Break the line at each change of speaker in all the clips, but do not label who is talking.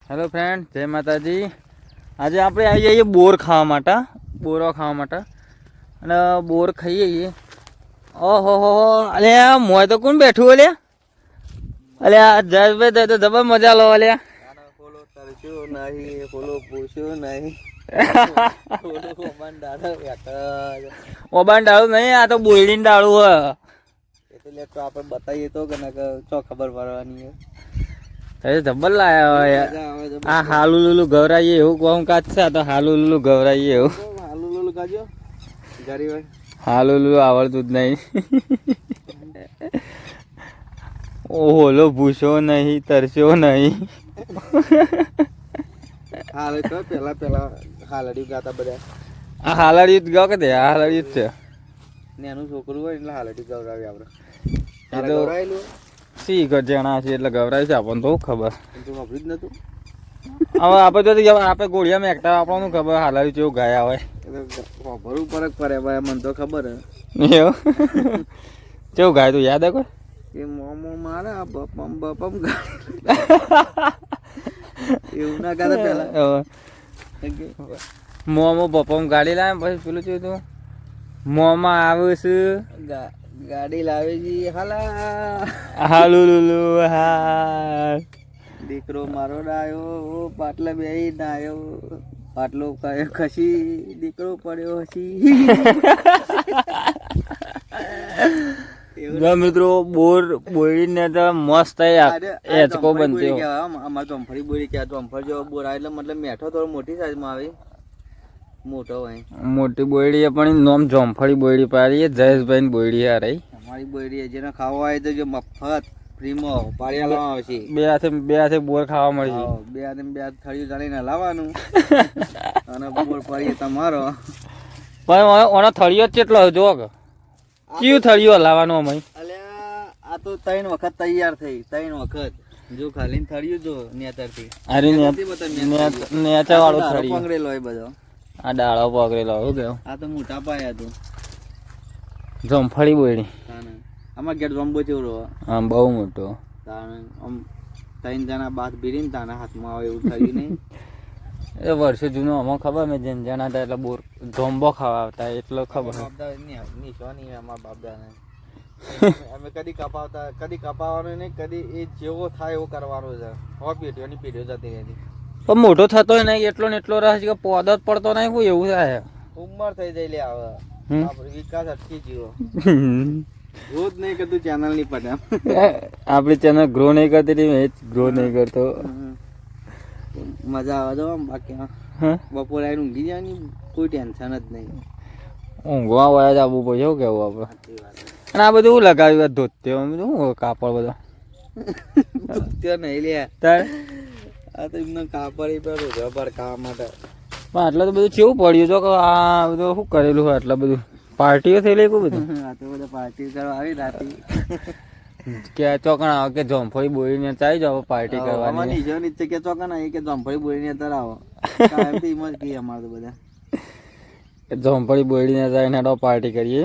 Hello friend, જય માતાજી. આજે આપણે આવી જઈએ બોર ખાવા માટે, બોરો ખાવા માટે. અને બોર ખાઈએ છીએ. ઓહો હો, અલે મોય તો કોણ બેઠું અલે? અલે આ જયેશભાઈ તો જબર મજા લો અલે.
ફોલો તરસ્યો નહીં, ફોલો પૂછ્યો નહીં.
ઓબાન ડાળું નહીં, આ તો બોયડીન ડાળું હ.
એટલે તો આપણે બતાવીએ તો કે ચો ખબર પડવાની
જબર લાયા આ હાલું લુલું ગવરાઈએ એવું કહું કાચ છે. આ તો હાલું લુલું ગવરાઈએ એવું.
હાલું લુલું કાજો ગાડી હોય
હાલું લુલું આવડતું જ નહીં. ઓહો ભૂસ્યો નહીં, તરસ્યો નહીં.
હાલ તો પેલા હાલડી ગાતા બધા.
આ હાલડિયું જ ગાવ કે તે હાલડિયું જ છે.
નેનું છોકરું હોય એટલે હાલડી ગવરાવી આપણે.
એ તો સી જણા છે એટલે ગવરાય છે આપણને તો ખબર.
તું ખબર જ નતું.
હવે આપણે તો આપણે ગોળિયા મેકતા આપણને ખબર હાલડિયું જેવું ગાયા હોય.
ભરું ફરક પડે ભાઈ, મને તો ખબર હે.
એવું કેવું ગાય તું યાદ કોઈ?
એ મોમો મારા બપમ બપમ એવું ના ગાતા પેલા.
મોમો બપમ ગાડી લાવે પછી પેલું થયું તું મોમાં આવે છે
ગાડી લાવે છે હાલા
હાલું લુલું હા.
દીકરો મારો ડાયો પાટલા બેહી નાયો, પાટલો કયો ખસી દીકરો પડ્યો હસી.
મિત્રો બોરડીને તો મસ્ત એચકો બનતી
અમારે ચોમફળી બોરી ક્યાં ચોમફળ જેવો બોર આવે એટલે મતલબ મેઠો થોડો મોટી સાઈઝમાં આવે, મોટો હોય.
મોટી બોયડી પણ નોમ જોમફળી બોયડી પાડી જયેશભાઈ ની બોયડી આ રહી.
અમારી બોયડી જેને ખાવા હોય તો જો મફત ફ્રીમાં પાડી લાવવા આવશે.
બે હાથે બોર ખાવા મળશે.
બે હાથે થળિયું જાણીને લાવવાનું અને બોર પાડીએ તમારો.
પણ ઓનો થળિયો જ કેટલો જો કયું થળિયો લાવવાનું અમે?
અલ્યા આ તો 3 વખત તૈયાર થઈ, 3 વખત જો ખાલી થળિયું જો નેતરથી
નેચા વાળું થળિયું
પકડેલો હોય બધો.
આ ડાળો પકડેલો શું કેવું?
આ તો મોટા પાયા હતું
જોમફળી બોયડી.
આમાં ઘેર જોંબો ચેવડો
આમ બહુ મોટો.
આમ 3 જણા બાદ ભીરીને તાના હાથમાં આવે એવું થયું નહીં.
એ વર્ષો જૂનો અમને ખબર મેં જેન જણા હતા એટલે બોર જોંબો ખાવા આવતા એટલો ખબર.
અમે કદી કપાવતા, કદી કપાવવાનું નહીં, કદી એ જેવો થાય એવો કરવાનો છે. પેઢીઓની પેઢીઓ જતી રહેતી.
પણ મોટો થતો નહીં એટલો ને એટલો રસ કે પોદો જ પડતો નહીં કોઈ એવું થાય.
ઉંમર થઈ જાય લે આવે વિકાસ અટકી ગયો. ગ્રો જ નહીં કરતું ચેનલ ની પડે.
આપણી ચેનલ ગ્રો નહીં કરતી, એ જ ગ્રો નહીં કરતો.
મજા આવે તો બાકી બપોરે આવીને ઊંઘી જવાની કોઈ ટેન્શન જ નહીં.
ઊંઘવા વયા જ આવવું પડે એવું કેવું આપણે. અને આ બધું લગાવ્યું ધોત્યો શું કાપડ બધો
ધોત્યો નહીં લે
તારે.
આ તો એમને કાપડ રબર કામ માટે.
પણ આટલા તો બધું કેવું પડ્યું તો કે આ બધું શું કરેલું હોય આટલા બધું પાર્ટીઓ થઈ કોઈ બધું.
આ તો બધા પાર્ટી કરવા આવી રાતી
કે ચોકણ આવે કે જોમફળી બોરીને ચાલી જાવ પાર્ટી કરવાની.
કે ચોકણ આવી કે જોમફળી બોરીને અત્યારે આવો એમ જ કહીએ અમારે તો બધા.
જોમફળી બોરીને જાય ને પાર્ટી કરીએ.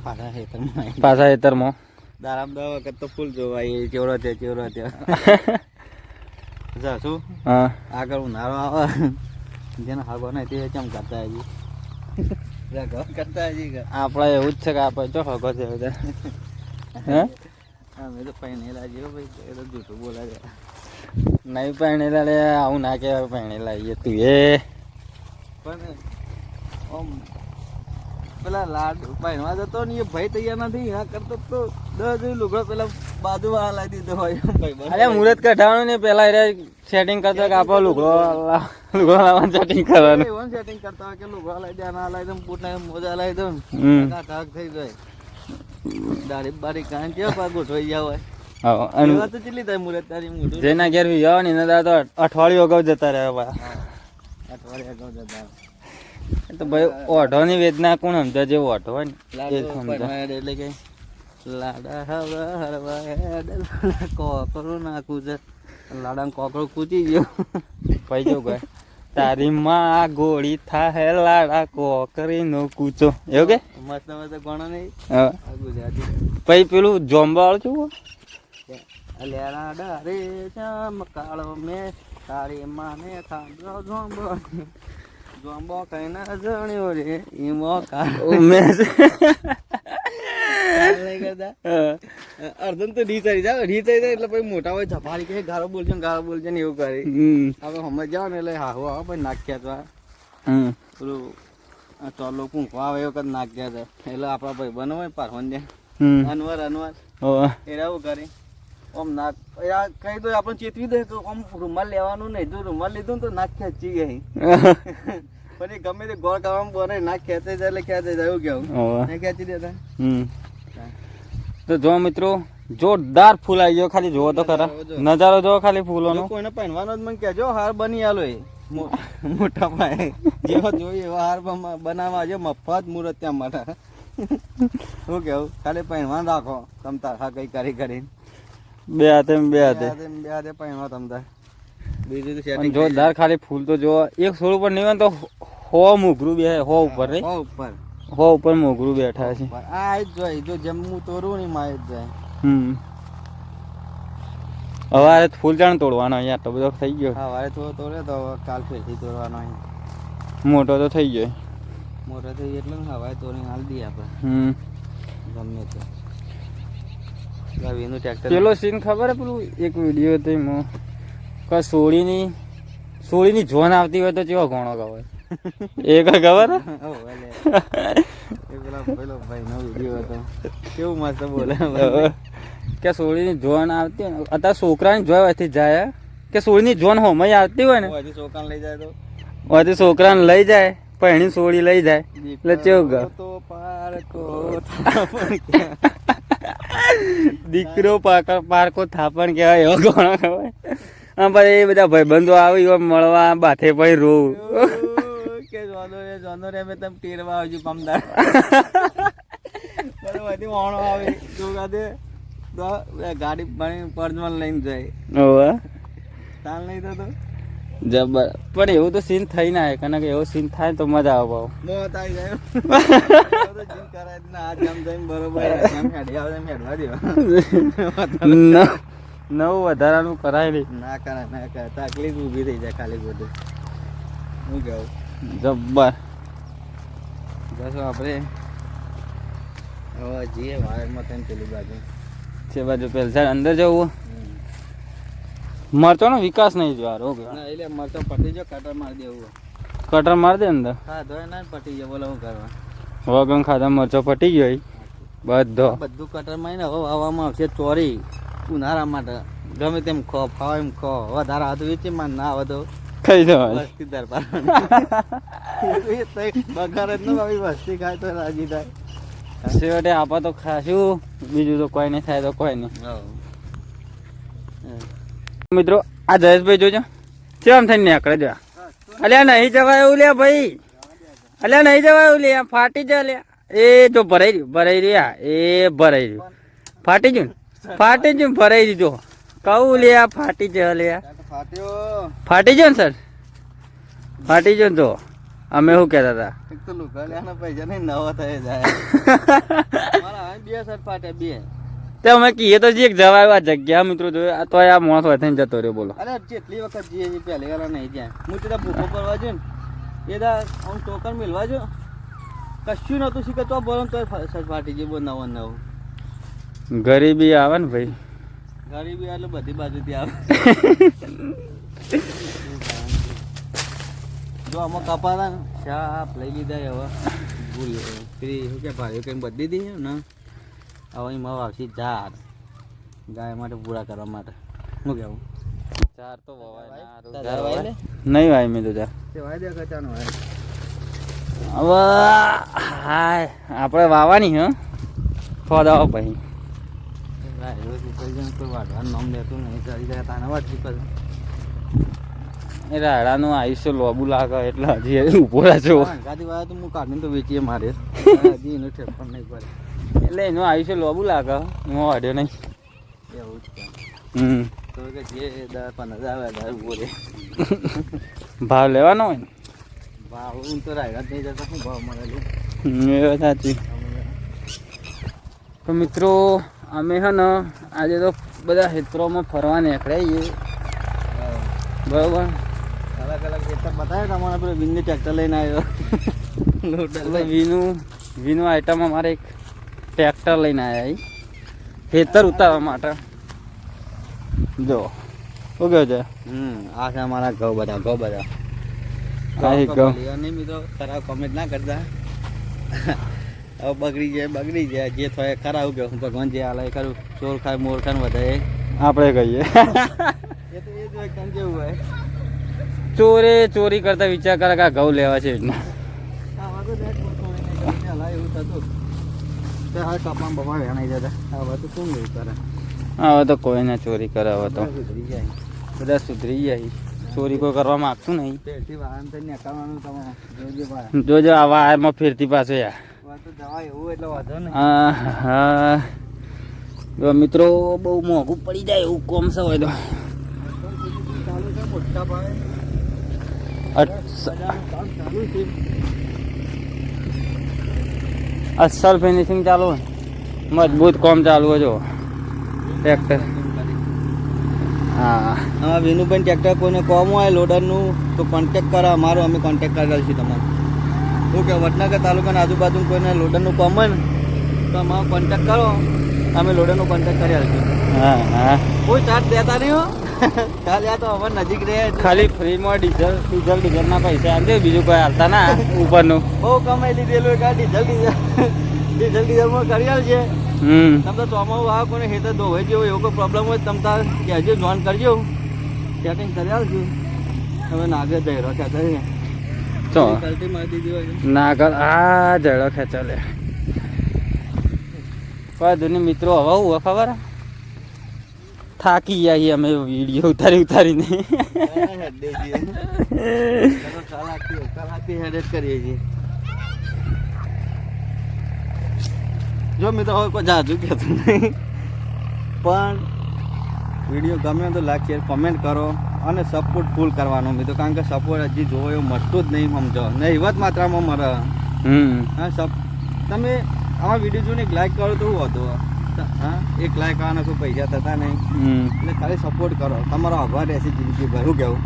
પાછા ખેતરમાં
દારામ દવા વખત તો ફૂલ જોવાય ચેવડો ત્યાં જાશું.
હા
આગળ ઉનાળો આવે જેને હાગો નહીં તે કેમ કરતા હજી કરતા હજી
આપડે એવું જ છે કે આપણે જો હગો છે બધા. હે
અમે તો પહેણેલા જેવો ભાઈ એ તો જૂઠું બોલા છે.
નહીં પહેણેલા લે આવું ના કહેવાય પહેણેલા એ તું એ
પણ આમ પેલા લાડ પહેણવા જતો ને એ ભાઈ તૈયાર નથી હા કરતો તો 10 લુગડો પેલા બાજુ વાળા લાવી દીધો હોય ભાઈ.
અરે મુહૂર્ત કઢાવવાનું ને પેલા એ સેટિંગ કરતો કે આપણે લુગડો લાવવાનું સેટિંગ કરવાનું.
એવું સેટિંગ કરતા હોય કે લુગડો લાવી દે, ના લાવી દે, બૂટ ના મોજા લાવી દે, ટાક થઈ જાય. દાઢી બારી કાન કેવા પા ગોઠવાઈ ગયા હોય. હા તો ચેટલી થાય મુહૂર્ત તારી મોઢું
જેના ઘેર વિવાહ ને એના તો અઠવાડિયું અગાઉ જતા રહ્યા.
અઠવાડિયા અગાઉ જતા
તો ભાઈ ઓઢોની વેદના કોણ સમજે? જે ઓઢો હોય ને
એટલે કે લાડા હવા હરવા કોકરો નાખું છે. લાડા કોકરો કૂચી ગયો
ભાઈ જો ભાઈ તારી માં ગોળી થાય લાડા કોકરી નો કૂચો એવું કે
મસ્ત મસ્ત ગણો નહીં.
હા
ગુજરાતી
પછી પેલું જોંબા વાળું છું
અલ્યા ડારે ચમકાળો મેં તારી માને ખાધો જોંબો જોંબો કઈ ના જણ્યો રે ઈમો કાળો
મેં
અર્ધન તો ડી થઈ જાય એટલે પછી મોટા હોય ઝપાડી કે ગાળો બોલજો ને એવું કરે હવે સમજ જાવ ને એટલે હા હો પછી નાખ્યા તો પેલું ચોલો પૂંખો આવે એવું કદ નાખ્યા હતા એટલે આપણા ભાઈ બનો હોય પારવન દે અનવર એ એવું કરે આમ નાક કઈ તો આપણે ચેતવી દે તો આમ રૂમાલ લેવાનું નહીં જો રૂમાલ લીધું ને તો નાક ખેંચી ગઈ પણ એ ગમે તે ગોળ કરવામાં બને નાક ખેંચાઈ જાય એટલે ખેંચાઈ જાય એવું કેવું ખેંચી દેતા
તો જો મિત્રો જોરદાર ફૂલ આવી ગયો ખાલી જોવો તો ખરા નજારો જોવો ખાલી ફૂલોનો
કોઈને પહેરવાનો જ મને કહેજો હાર બની આલો એ મોટા પાયે જેવો જોઈએ એવો હાર બનાવવા જો મફત મુહૂર્ત ત્યાં માટે શું કેવું ખાલી પહેરવાનું રાખો તમતાર હા કઈ કરીને
બે હાથે
પહેરવા તમતાર બીજું તો
જોરદાર ખાલી ફૂલ તો જો એક છોડ ઉપર નહીં હોય તો હો મોગરું બે હો ઉપર રે હો ઉપર મોગરું બેઠા છે
આ જ જોઈ જો જેમ હું તોડું ને માં જ જાય
હવે ફૂલ ચાણ તોડવાનો અહીંયા આટલો બધો થઈ ગયો
હા વારે થોડો તોડે તો કાલ ફેરથી તોડવાનો
મોટો તો થઈ ગયો
મોટો થઈ ગયો એટલે હવાએ તોડીને હાલ દઈએ આપણે ગમે તે રવિનું ટ્રેક્ટર
પેલો સીન ખબર હે પેલું એક વિડીયો હતો એમાં કે સોળીની જોન આવતી હોય તો કેવો ઘણો ખબર એ કઈ ખબર
પેલો ભાઈ નો વિડીયો હતો કેવું મસ્ત બોલે
કે સોળીની જોન આવતી હોય અત્યારે છોકરાની જોય અહીંથી જાય કે સોળીની જોન હોમય આવતી હોય ને
છોકરાને લઈ જાય તો
અહીંથી છોકરાને લઈ જાય પહેણી સોળી લઈ જાય એટલે કેવું ગયો
તો પારકો
દીકરો પારકો થાપણ કહેવાય એવો ઘણો ખબર હા ભાઈ એ બધા ભાઈબંધો આવી મળવા બાથે ભાઈ રોવું
કે જોનો રે મેં તમે તીરવા આવજો પમદાર બરોબર વાણો આવે જોગા દે તો ગાડી પાણી પરજમાં લઈને જાય
ઓવા
તાલ નહીં તો
જબર પણ એવું તો સીન થઈ ના કારણ કે એવો સીન થાય તો મજા આવે બહુ
મોત આવી જાય તો જીમ કરાય ના આ જામ જઈને બરોબર એમ હેડી આવે એમ હેડવા દેવા
નવું વધારાનું કરાય નહીં
ના કરાય તકલીફ ઊભી થઈ જાય ખાલી બધું હું કહું
જબ્બર
બસ આપણે હવે જઈએ વાયરમાં તેમ પેલી બાજુ
છે બાજુ પેલા અંદર જવું મરચો નો વિકાસ નહીં જોવાનો
ના એટલે મરચો પટી જો કટર મારી દેવું
કટર માર દે અંદર
હા ધોય ના પટી જાય બોલો શું કરવા
વગન ખાધા મરચો પટી ગયો બધું
કટર માં ને હવે હવામાં આવશે ચોરી ઉનાળા માટે ગમે તેમ ખો ફાવ એમ ખો વધારે હતું વેચી માં ના આવે તો
ખાઈ જવાય
વસ્તી દરબાર બગાર જ ન વસ્તી ખાય તો રાજી થાય
છેવટે આપા તો ખાશું બીજું તો કોઈ નહીં થાય તો કોઈ નહીં મિત્રો આ જયેશભાઈ જોજો કેમ થઈને નીકળે જો અલ્યા નહીં જવાય એવું લે ભાઈ અલ્યા નહીં જવાય એવું લે ફાટી જાય લે એ જો ભરાઈ રહ્યા એ ભરાઈ રહ્યું ફાટી ગયું ભરાઈ દીધો કહું લે ફાટી જાય લે ફાટી ગયો ને સર ફાટી ગયો ને તો અમે શું કહેતા હતા
એક તો લુગડા પૈસા નહીં નવા થઈ જાય મારા બે શર્ટ ફાટે બે
તે અમે કહીએ તો એક જવાય આ જગ્યા મિત્રો જોયો તો આ મોસ હોય થઈને જતો રહ્યો બોલો
અરે જેટલી વખત જઈએ છીએ પહેલી વાર નહીં જાય હું તો ભૂખો પડવા જો ને એ દા આમ ટોકન મેળવા જો કશું નહોતું શીખે તો બોલો તો ફાટી જાય બહુ નવો નવું
ગરીબી આવે ને ભાઈ
ગરીબી એટલે બધી બાજુથી આવે જો આમાં કપાતા ને શાપ લઈ લીધા હવે ભૂલ પેલી શું કે ભાઈઓ કંઈ બદલી દઈએ ને હવે એમાં આવશે ઝાડ ગાય માટે પૂરા કરવા માટે શું કેવું
ચાર તો
વવાય
નહીં વાય મેં તો ચાર
વાય દે કચાનો
હવે હાય આપણે વાવાની હ ફોદાવો પછી
કોઈ વાઢવાનું નામ લેતું નહીં ચડી જાય તાને વાંચી પછી
એ રાડાનું આયુષ્ય લોબુ લાગે એટલે હજી ઉભો રહેજો
ગાડી વાળા તો હું કાઢીને તો વેચીએ મારે હજી એનું ઠેપણ નહીં પડે
એટલે એનું આયુષ્ય લોબુ લાગે એમાં વાઢ્યો નહીં
એવું જ છે
તો
કે જે 10-15,000 બોલે
ભાવ લેવાનો હોય ને
ભાવ હું તો રાયડા નહીં જતા શું ભાવ મળે
એ સાચી તો મિત્રો અમે હે ને આજે તો બધા ક્ષેત્રોમાં ફરવા નીકળ્યા છીએ બરોબર.
અલગ અલગ ખેતર બતાવે તમારે પેલું વિનની ટ્રેક્ટર લઈને આવ્યો લોડર
એટલે વીનું આઈટમ અમારે એક ટ્રેક્ટર લઈને આવ્યા ખેતર ઉતારવા માટે. જો શું કહ્યું છે?
આ છે અમારા ઘઉં બધા
આ એક ઘઉં.
નહીં મિત્રો ખરાબ કોમેન્ટ ના કરતા. હવે બગડી જાય જે થાય ખરાબ કહું ભગવાન જે હાલે એ કરું. ચોર ખાય મોર ખાય વધારે
આપણે કહીએ
એ તો એ જ હોય કેમ કેવું હોય.
ચોરી કરતા વિચાર કરે કે આ ઘઉં લેવા છે એટલે.
એવું થતું હવે કપામાં બપા વેણાઈ જતા. હવે તો શું એવું કરે.
હવે તો કોઈ ના ચોરી કરે. હવે તો
સુધરી જાય.
બધા સુધરી જાય. ચોરી કોઈ કરવા માંગતું નહીં.
પેટથી વાહન થઈને નીકળવાનું તમે જોજો ભાઈ.
જોજો આ વાયરમાં ફેરતી પાછો યાર.
તો જવાય એવું એટલે વાંધો નહીં.
હા જો મિત્રો બહુ મોંઘું પડી જાય એવું કોમ છે હોય તો.
ચાલુ છે મોટા ભાઈ. કામ ચાલુ છે.
અસલ ફિનિશિંગ ચાલુ હોય મજબૂત કોમ ચાલુ હોય જો ટ્રેક્ટર. હા
હા વિનુભાઈ ટ્રેક્ટર કોઈને કોમ હોય લોડરનું તો કોન્ટેક કરો અમારો. અમે કોન્ટેક કરેલ છે તમારે. ઓકે વડનગર તાલુકાના આજુબાજુ કોઈને લોડરનું કોમ હોય ને તો અમારો કોન્ટેક કરો. અમે લોડરનું કોન્ટેક કરી આવીશું.
હા હા
કોઈ ચાર્જ દેતા નહીં હો. ચાલ યા તો અમારે નજીક રહે.
ખાલી ફ્રીમાં ડીઝલના પૈસા આપજો બીજું કોઈ હાલતા ના ઉપરનું.
બહુ કમાઈ લીધેલું કે ડીઝલમાં કરી આલ છે. તમે તો ચોમાવું આવે કોઈને હેતર ધોવાઈ જેવું એવો કોઈ પ્રોબ્લેમ હોય તમે તાર કહેજો જોઈન કરજો. ચેકિંગ કરી આવજો. હવે નાગર જઈ રાખ્યા છે
તો
કલ્ટી મારી દીધી હોય.
ના કર આ જડો ખેંચાલે કોઈ દુની મિત્રો હવે હું ખબર થાકી ગયા છીએ અમે વિડીયો ઉતારીને.
કલાકથી હેડેટ કરીએ છીએ. જો મિત્રો હવે કોઈ જાજુ કહેતું નહીં પણ વિડીયો ગમે તો લાઈક શેર કોમેન્ટ કરો અને સપોર્ટ ફૂલ કરવાનો મિત્રો. કારણ કે સપોર્ટ હજી જોવો એવું મળતું જ નહીં. સમજો નહીવત માત્રામાં મળે. હા તમે આવા વિડીયો જોઈને એક લાઈક કરો તો શું હતો. હા એક લાઈક આવવાના કોઈ પૈસા થતા નહીં. એટલે ખાલી સપોર્ટ કરો. તમારો આભાર રહેશે જિંદગીભર. શું કહેવું?